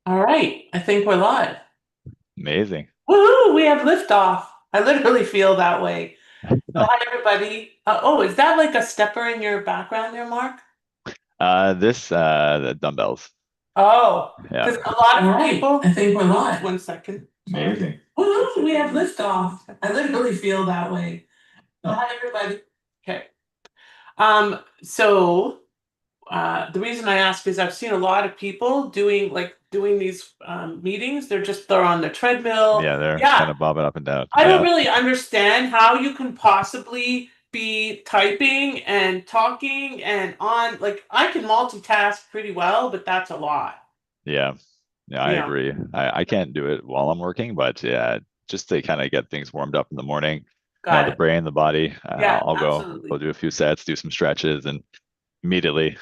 All right, I think we're live. Amazing. Woohoo, we have liftoff. I literally feel that way. So hi everybody. Oh, is that like a stepper in your background there, Mark? The dumbbells. Oh, Yeah. because a lot of people. I think we're live. 1 second. Sorry. Amazing. Woohoo, we have liftoff. I literally feel that way. So hi everybody. Okay. So the reason I ask is I've seen a lot of people doing these meetings. They're on the treadmill. Yeah, they're kind Yeah, of bobbing up and down. I don't Yeah. really understand how you can possibly be typing and talking and on, like I can multitask pretty well, but that's a lot. Yeah. Yeah, I Yeah, agree. I can't do it while I'm working, but yeah, just to kind of get things warmed up in the morning, got the it. brain, the body, Yeah, I'll absolutely. do a few sets, do some stretches, and immediately,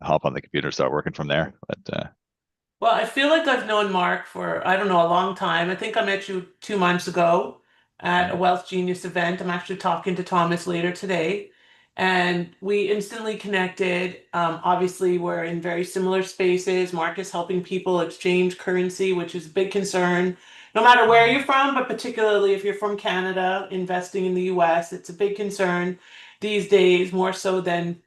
hop on the computer, start working from there. But Well, I feel like I've known Mark for, I don't know, a long time. I think I met you 2 months ago at a mm, Wealth Genius event. I'm actually talking to Thomas later today, and we instantly connected. Obviously, we're in very similar spaces. Mark is helping people exchange currency, which is a big concern, no matter where mm, you're from, but particularly if you're from Canada, investing in the US, it's a big concern these days, more so than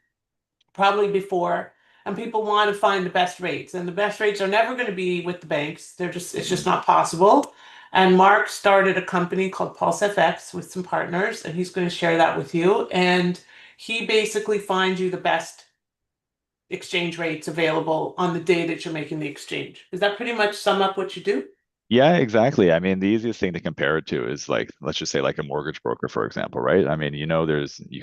probably before, and people want to find the best rates, and the best rates are never going to be with the banks. It's just mm. not possible. And Mark started a company called Pulse FX with some partners, and he's going to share that with you. And he basically finds you the best exchange rates available on the day that you're making the exchange. Does that pretty much sum up what you do? Yeah, exactly. I mean, the easiest thing to compare it to is like, let's just say like a mortgage broker, for example, right? I mean, you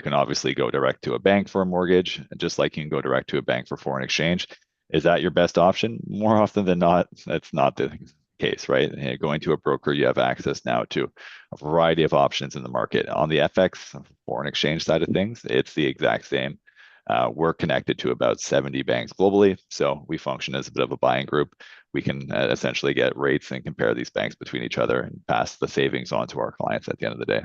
can obviously go direct to a bank for a mortgage, just like you can go direct to a bank for foreign exchange. Is that your best option? More often than not, that's not the case, right? Going to a broker, you have access now to a variety of options in the market. On the FX, foreign exchange side of things, it's the exact same. We're connected to about 70 banks globally, so we function as a bit of a buying group. We can essentially get rates and compare these banks between each other and pass the savings on to our clients at the end of the day.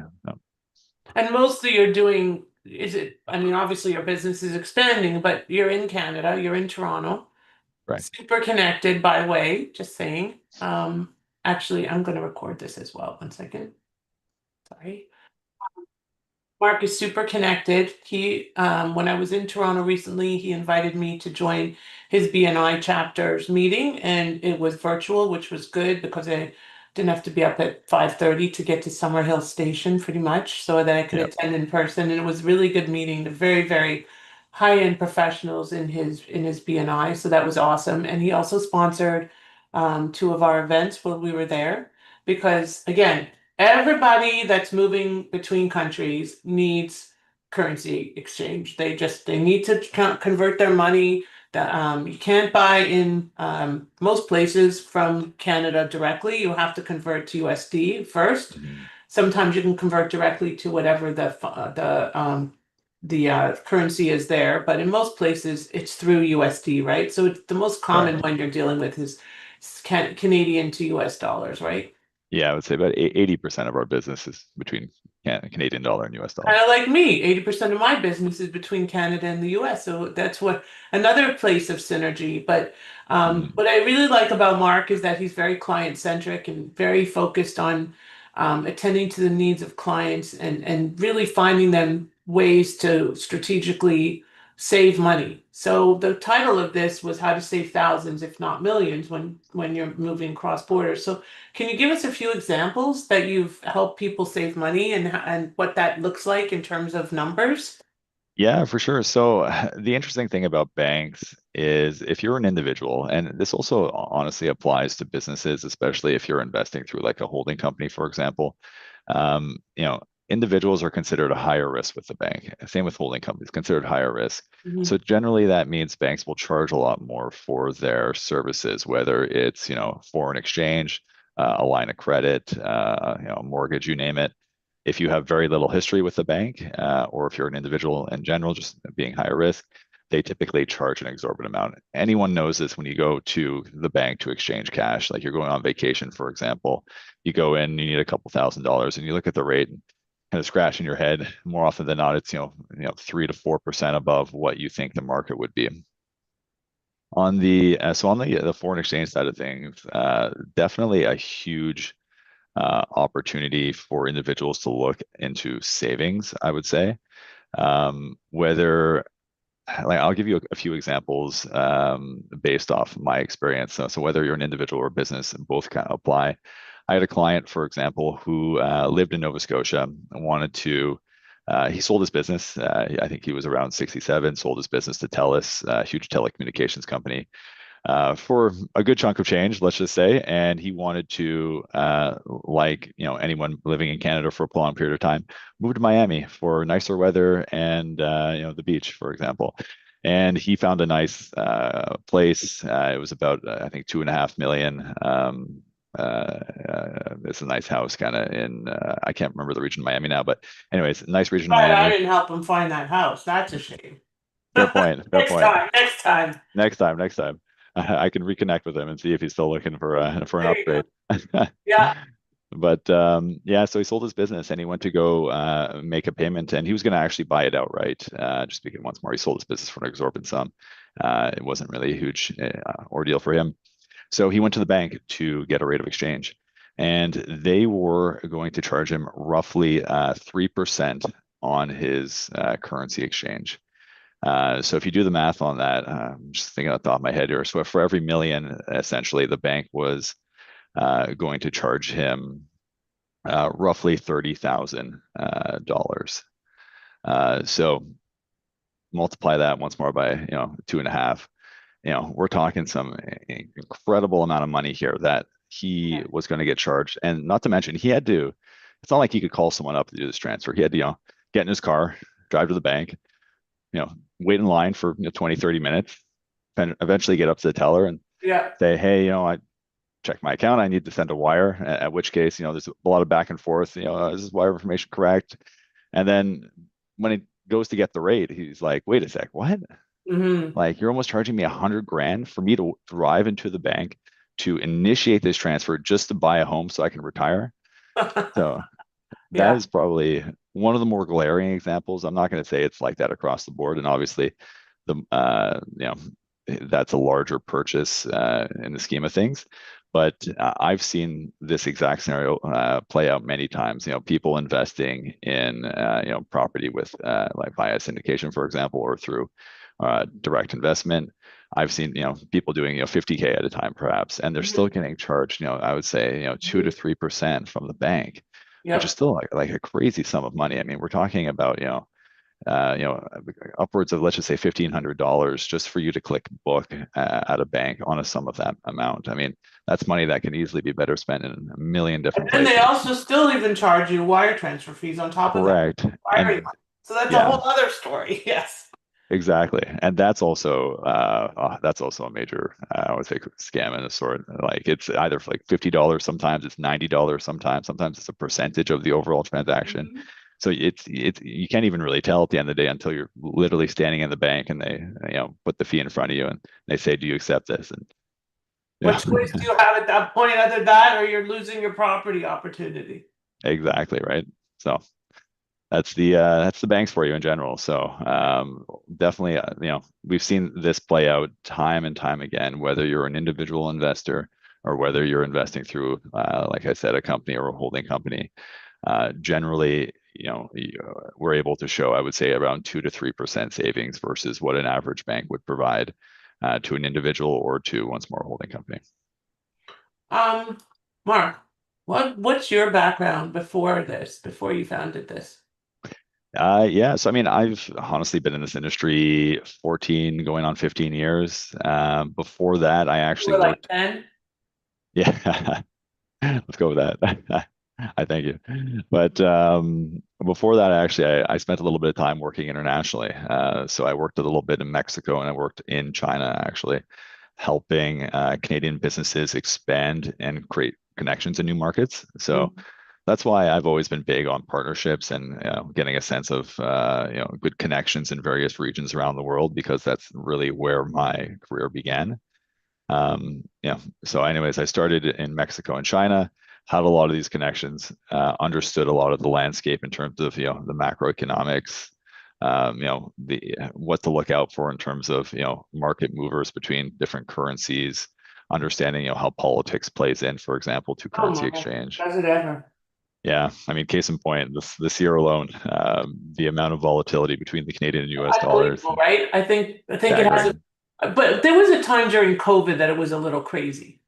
And mostly you're doing, is it, I mean, obviously your business is expanding, but you're in Canada, you're in Toronto. Right. Super connected, by the way, just saying. Actually, I'm going to record this as well. 1 second. Sorry. Mark is super connected. When I was in Toronto recently, he invited me to join his BNI chapter's meeting, and it was virtual, which was good because I didn't have to be up at 5:30 to get to Summerhill Station, pretty much, so that I could Yeah. attend in person. And it was a really good meeting. They're very, very high-end professionals in his BNI, so that was awesome. And he also sponsored two of our events while we were there, because again, everybody that's moving between countries needs currency exchange. They need to convert their money. You can't buy in most places from Canada directly. You have to convert to USD first. Mhm. Sometimes you can convert directly to whatever the currency is there, but in most places it's through USD, right? So it's the most common Correct. one you're dealing with is Canadian to US dollars, right? Yeah, I would say about 80% of our business is between Canadian dollar and US dollar. Kind of like me, 80% of my business is between Canada and the US. So that's what another place of synergy. But Mhm. what I really like about Mark is that he's very client centric and very focused on attending to the needs of clients and really finding them ways to strategically save money. So the title of this was How to Save Thousands, if not Millions, when you're moving cross border. So can you give us a few examples that you've helped people save money and what that looks like in terms of numbers? Yeah, for sure. So the interesting thing about banks is if you're an individual, and this also honestly applies to businesses, especially if you're investing through like a holding company, for example, um, you know, individuals are considered a higher risk with the bank. Same with holding companies, considered higher risk. Mhm. So generally that means banks will charge a lot more for their services, whether it's, foreign exchange, a line of credit, mortgage, you name it. If you have very little history with the bank, or if you're an individual in general, just being higher risk, they typically charge an exorbitant amount. Anyone knows this when you go to the bank to exchange cash, like you're going on vacation, for example. You go in, you need a couple $1,000s, and you look at the rate and kind of scratching your head. More often than not, it's 3 to 4% above what you think the market would be. On the the foreign exchange side of things, definitely a huge opportunity for individuals to look into savings, I would say. Whether like I'll give you a few examples based off my experience. So whether you're an individual or business, both kind of apply. I had a client, for example, who lived in Nova Scotia and wanted to. He sold his business. I think he was around 67. Sold his business to TELUS, a huge telecommunications company, for a good chunk of change, let's just say. And he wanted to, like anyone living in Canada for a prolonged period of time, move to Miami for nicer weather and the beach, for example. And he found a nice place. It was about I think 2.5 million. It's a nice house, kind of in I can't remember the region of Miami now, but anyways, nice region of Right, I Miami. didn't help him find that house. That's a shame. Fair point. Fair Next point. time, next time. Next time, I can reconnect with him and see if he's still looking for an There you go. upgrade. Yeah. But yeah, so he sold his business and he went to go make a payment, and he was going to actually buy it outright. Just because once more, he sold his business for an exorbitant sum. It wasn't really a huge ordeal for him. So he went to the bank to get a rate of exchange, and they were going to charge him roughly 3% on his currency exchange. So if you do the math on that, I'm just thinking off the top of my head here. So for every million, essentially, the bank was going to charge him roughly $30,000. So multiply that once more by 2.5. We're talking some incredible amount of money here that he was going to get charged, and not to mention he had to. It's not like he could call someone up to do this transfer. He had to get in his car, drive to the bank, wait in line for 20, 30 minutes, and eventually get up to the teller and Yeah. say, hey, I check my account. I need to send a wire. At which case, there's a lot of back and forth. Is this wire information correct? And then when it goes to get the rate, he's like, wait a sec, what? Hmm. Like, you're almost charging me 100 grand for me to drive into the bank to initiate this transfer just to buy a home so I can retire. So that Yeah. is probably one of the more glaring examples. I'm not going to say it's like that across the board, and obviously, that's a larger purchase in the scheme of things. But I've seen this exact scenario play out many times. People investing in property with like via syndication, for example, or through direct investment. I've seen people doing 50K at a time, perhaps, and they're still Mhm. getting charged. I would say 2 to 3% from the bank, which is Yep. still like a crazy sum of money. I mean, we're talking about uh, you know, upwards of, let's just say, $1,500 just for you to click book at a bank on a sum of that amount. I mean, that's money that can easily be better spent in a million And different then they places. also still even charge you wire transfer fees on top of that. Correct. Wiring. And So that's a yeah, whole other story. Yes. exactly. And that's also a major, I would say, scam in a sort. Like, it's either for like $50, sometimes it's $90, sometimes it's a percentage of the overall transaction. Mhm. So it's you can't even really tell at the end of the day until you're literally standing in the bank and they put the fee in front of you and they say, do you accept this? And What yeah, choice do you have at that point other that or you're losing your property opportunity? exactly, right. So that's the banks for you in general. So definitely, we've seen this play out time and time again, whether you're an individual investor or whether you're investing through, like I said, a company or a holding company. Generally, we're able to show, I would say, around 2 to 3% savings versus what an average bank would provide to an individual or to once more a holding company. Um, Mark, what's your background before this, before you founded this? Yeah, so I mean, I've honestly been in this industry 14, going on 15 years. Before that, I You actually were like worked. 10? Yeah, let's go with that. I thank you. But before that, actually, I spent a little bit of time working internationally. So I worked a little bit in Mexico and I worked in China, actually, helping Canadian businesses expand and create connections in new markets. So Mhm. that's why I've always been big on partnerships and getting a sense of good connections in various regions around the world, because that's really where my career began. So anyways, I started in Mexico and China, had a lot of these connections, understood a lot of the landscape in terms of the macroeconomics, the what to look out for in terms of market movers between different currencies, understanding how politics plays in, for example, to Oh currency my, exchange. does it ever? Yeah, I mean, case in point, this year alone, the amount of volatility between the Canadian and U.S. dollars, Unbelievable, right? I think it has, staggering. but there was a time during COVID that it was a little crazy.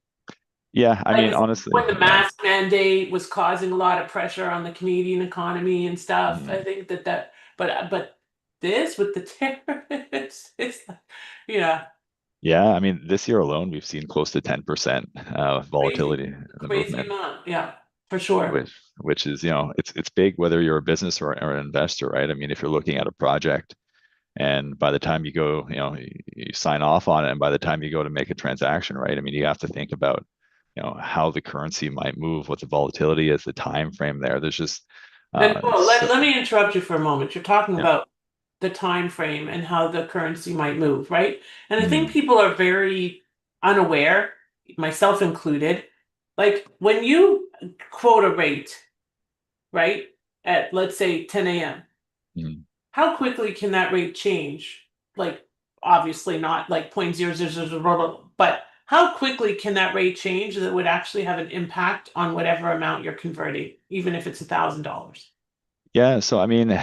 Yeah, I mean, Like honestly, when the yeah. mask mandate was causing a lot of pressure on the Canadian economy and stuff. I Mhm. think but this with the tariffs, it's like, yeah, Yeah, I mean, this year alone, we've seen close to 10% crazy, volatility in the crazy movement, amount. Yeah, for sure. which is, it's big whether you're a business or an investor, right? I mean, if you're looking at a project and by the time you go, you sign off on it, and by the time you go to make a transaction, right? I mean, you have to think about, how the currency might move, what the volatility is, the time frame there. There's just And well, so let me interrupt you for a moment. You're talking yeah. about the time frame and how the currency might move, right? And I think Mhm. people are very unaware, myself included. Like when you quote a rate, right, at let's say 10 a.m., Mhm. how quickly can that rate change? Like obviously not like 0.0000, but how quickly can that rate change that would actually have an impact on whatever amount you're converting, even if it's $1,000? Yeah, so I mean,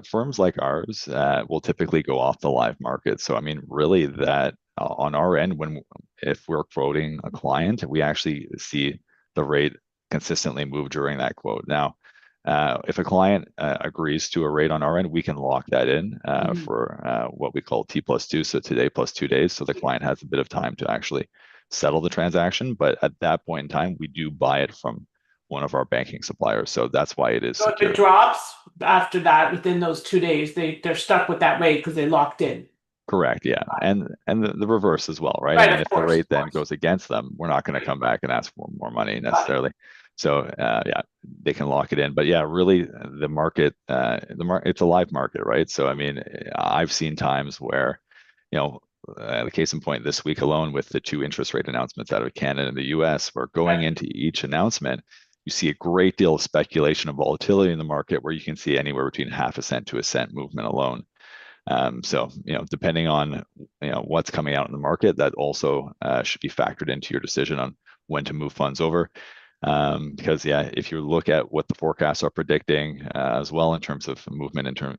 firms like ours will typically go off the live market. So I mean, really, that on our end, when if we're quoting a client, we actually see the rate consistently move during that quote. Now, if a client agrees to a rate on our end, we can lock that in Mhm. for what we call T plus two, so today plus 2 days, so the client has a bit of time to actually settle the transaction. But at that point in time, we do buy it from one of our banking suppliers, so that's why it is So if it secure. drops after that, within those 2 days, they're stuck with that rate because they locked in. Correct, yeah. And the reverse as well, right? I Right, mean, of if the course, of rate then course. goes against them, we're not going to come back and ask for more money Got it. necessarily. So yeah, they can lock it in. But yeah, really the market, it's a live market, right? So I mean, I've seen times where, you know, the case in point this week alone with the two interest rate announcements out of Canada and the US, where going Right. into each announcement, you see a great deal of speculation and volatility in the market where you can see anywhere between half a cent to a cent movement alone. So, depending on what's coming out in the market, that also should be factored into your decision on when to move funds over. Because yeah, if you look at what the forecasts are predicting as well in terms of movement, in terms,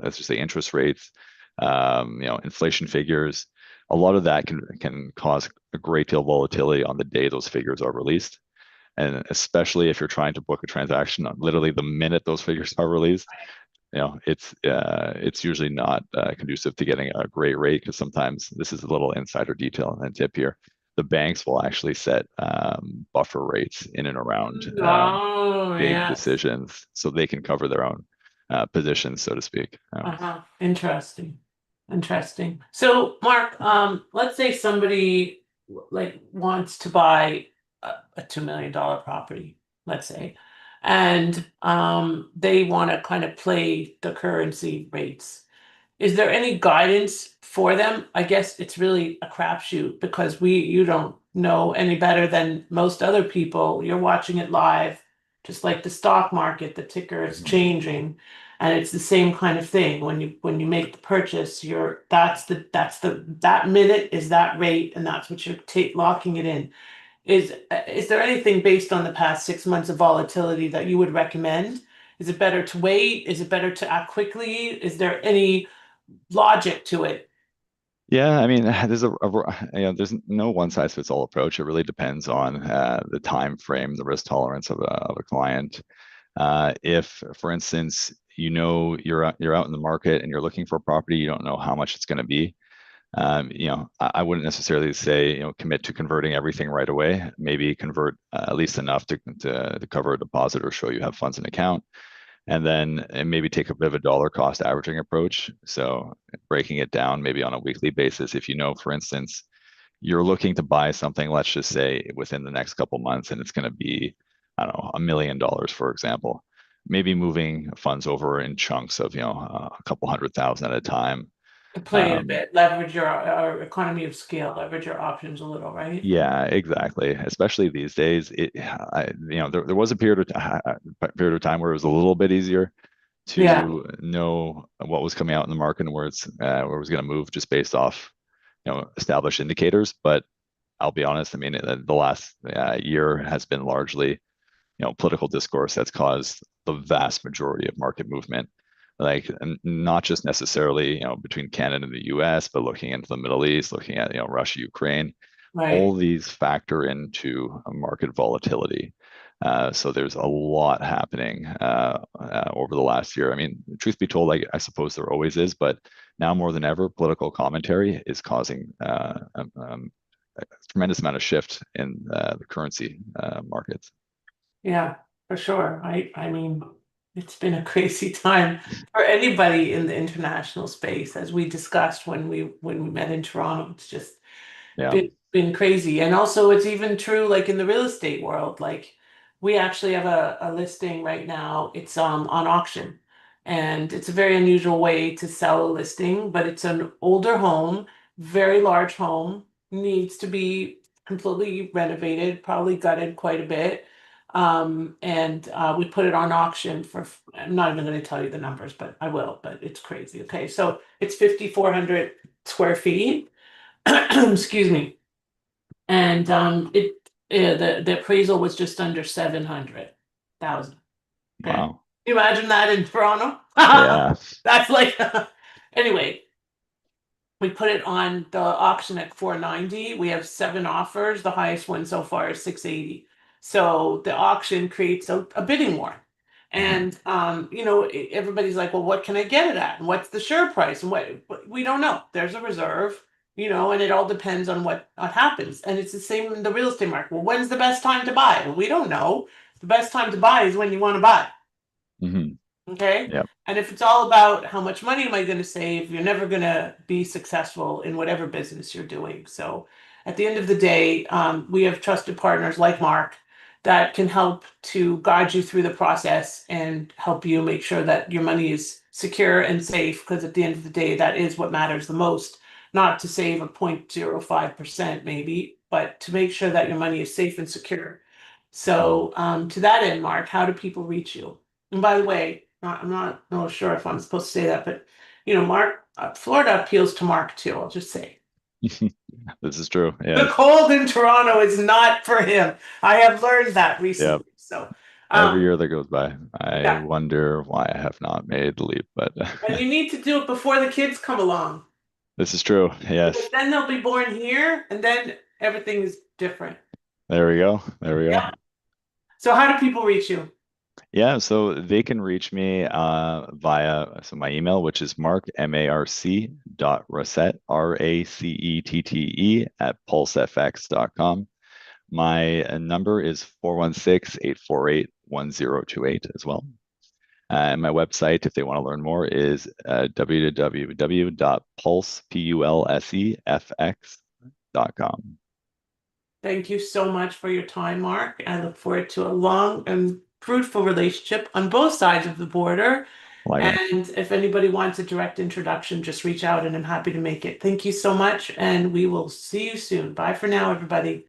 let's just say interest rates, inflation figures, a lot of that can cause a great deal of volatility on the day those figures are released. And especially if you're trying to book a transaction, literally the minute those figures are released, it's usually not conducive to getting a great rate, because sometimes this is a little insider detail and tip here. The banks will actually set buffer rates in and around Oh, big yes. decisions so they can cover their own positions, so to speak. Uh-huh. Interesting. Interesting. So, Mark, let's say somebody like wants to buy a $2 million property, let's say, and they want to kind of play the currency rates. Is there any guidance for them? I guess it's really a crapshoot because you don't know any better than most other people. You're watching it live, just like the stock market, the ticker is Mhm. changing, and it's the same kind of thing. When you make the purchase, that's the that minute is that rate, and that's what you're locking it in. Is there anything based on the past 6 months of volatility that you would recommend? Is it better to wait? Is it better to act quickly? Is there any logic to it? Yeah, I mean, there's no one size fits all approach. It really depends on the time frame, the risk tolerance of a client. If, for instance, you're out in the market and you're looking for a property, you don't know how much it's going to be. I wouldn't necessarily say commit to converting everything right away. Maybe convert at least enough to cover a deposit or show you have funds in account, and then maybe take a bit of a dollar cost averaging approach. So breaking it down maybe on a weekly basis. If for instance, you're looking to buy something, let's just say within the next couple months, and it's going to be, I don't know, $1 million, for example. Maybe moving funds over in chunks of, a couple 100,000 at a time. To play it a Um, bit, leverage your economy of scale, leverage your options a little, right? yeah, exactly. Especially these days, there was a period of time where it was a little bit easier. Yeah, to know what was coming out in the market and where it was going to move just based off established indicators. But I'll be honest, I mean, the last year has been largely political discourse that's caused the vast majority of market movement, like not just necessarily between Canada and the US, but looking into the Middle East, looking at Russia, Ukraine. right. All these factor into market volatility. So there's a lot happening over the last year. I mean, truth be told, I suppose there always is, but now more than ever, political commentary is causing a tremendous amount of shift in the currency markets. Yeah, for sure. I mean, it's been a crazy time for anybody in the international space, as we discussed when we met in Toronto. It's just Yeah. been crazy. And also it's even true like in the real estate world. Like we actually have a listing right now. It's on auction. And it's a very unusual way to sell a listing, but it's an older home, very large home, needs to be completely renovated, probably gutted quite a bit. And we put it on auction for, I'm not even going to tell you the numbers, but I will, but it's crazy. Okay, so it's 5,400 square feet. Excuse me. And the appraisal was just under 700,000. Okay. Can Wow. you imagine that in Toronto? Yeah. That's like anyway, we put it on the auction at 490. We have 7 offers. The highest one so far is 680. So the auction creates a bidding war. Mhm. And everybody's like, well, what can I get it at? And what's the sure price? And what we don't know. There's a reserve, and it all depends on what happens. And it's the same in the real estate market. Well, when's the best time to buy? Well, we don't know. The best time to buy is when you want to buy. Mhm. Okay. Yep. And if it's all about how much money am I going to save, you're never going to be successful in whatever business you're doing. So at the end of the day, we have trusted partners like Mark that can help to guide you through the process and help you make sure that your money is secure and safe. Because at the end of the day, that is what matters the most. Not to save a 0.05% maybe, but to make sure that your money is safe and secure. Mhm. So to that end, Mark, how do people reach you? And by the way, I'm not no sure if I'm supposed to say that, but Mark, Florida appeals to Mark too. I'll just say This is true. the Yes. cold in Toronto is not for him. I have learned that Yep. recently. So, Every um, year that goes by, I yeah, wonder why I have not made the leap, but and you need to do it before the kids come along this is true. because Yes. then they'll be born here, and then everything is different. There we go. There we go. Yeah. So, how do people reach you? Yeah, so they can reach me via my email, which is marc dot Racette, RACETTE at pulsefx.com. My number is 416-848-1028 as well. And my website, if they want to learn more, is www.pulsefx.com. Thank you so much for your time, Mark. I look forward to a long and fruitful relationship on both sides of the border. Likewise. And if anybody wants a direct introduction, just reach out and I'm happy to make it. Thank you so much, and we will see you soon. Bye for now, everybody.